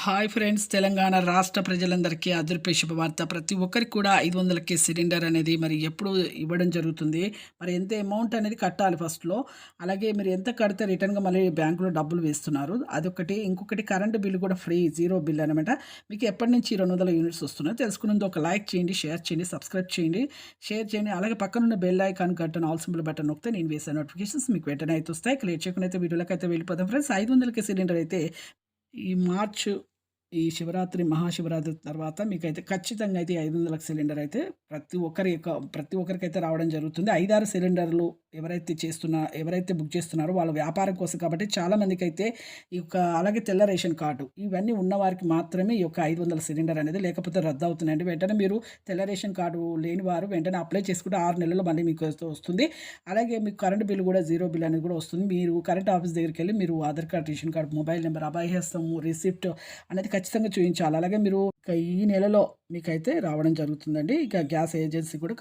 Hi friends! Telangana రాష్ట్ర ప్రజలందరికీ అదిరిపే శుభవార్త. ప్రతి ఒక్కరికి కూడా 500కి సిలిండర్ అనేది మరి ఎప్పుడు ఇవ్వడం జరుగుతుంది. మరి ఎంత అమౌంట్ అనేది కట్టాలి ఫస్ట్‌లో. అలాగే మీరు ఎంత కడితే రిటర్న్‌గా మళ్ళీ బ్యాంక్‌లో డబ్బులు వేస్తున్నారు. అదొకటి. ఇంకొకటి కరెంట్ బిల్ కూడా ఫ్రీ. జీరో బిల్ అనమాట. మీకు ఎప్పటినుంచి 200 యూనిట్స్ వస్తున్నాయో తెలుసుకునే ముందు ఒక లైక్ చేయండి, షేర్ చేయండి, సబ్స్క్రైబ్ చేయండి, షేర్ చేయండి. అలాగే పక్కనున్న బెల్ ఐకాన్ గంటను ఆల్ సింబల్ బటన్ నొక్కితే నేను వేసే నోటిఫికేషన్స్ మీకు వెంటనే అయితే వస్తాయి. ఇక లేట్ చేయకుండా అయితే వీడియోలోకి వెళ్ళిపోదాం ఫ్రెండ్స్. 500కి సిలిండర్ అయితే ఈ మార్చ్ శివరాత్రి, మహాశివరాత్రి తర్వాత మీకైతే ఖచ్చితంగా అయితే 500ల సిలిండర్ అయితే ప్రతి ఒక్కరికైతే రావడం జరుగుతుంది. 5, 6 సిలిండర్లు ఎవరైతే బుక్ చేస్తున్నారో వాళ్ళ వ్యాపారం కోసం కాబట్టి చాలా మందికైతే ఈ యొక్క అలాగే తెల్ల రేషన్ కార్డు ఇవన్నీ ఉన్నవారికి మాత్రమే ఈ యొక్క 500ల సిలిండర్ అనేది లేకపోతే రద్దవుతున్నాయండి. వెంటనే మీరు తెల్ల రేషన్ కార్డు లేని వారు వెంటనే అప్లై చేసుకుంటే 6 నెలల్లో మళ్ళీ మీకు వస్తుంది. అలాగే మీకు కరెంట్ బిల్ కూడా జీరో బిల్ అనేది కూడా వస్తుంది. మీరు కరెంట్ ఆఫీస్ దగ్గరికెళ్ళి మీరు Aadhaar card, ration card, mobile number, అభయహస్తము, రిసిప్ట్ అనేది ఖచ్చితంగా చూయించాలి. అలాగే మీరు ఇక ఈ నెలలో మీకైతే రావడం జరుగుతుందండి. ఇక గ్యాస్ ఏజెన్సీ కూడా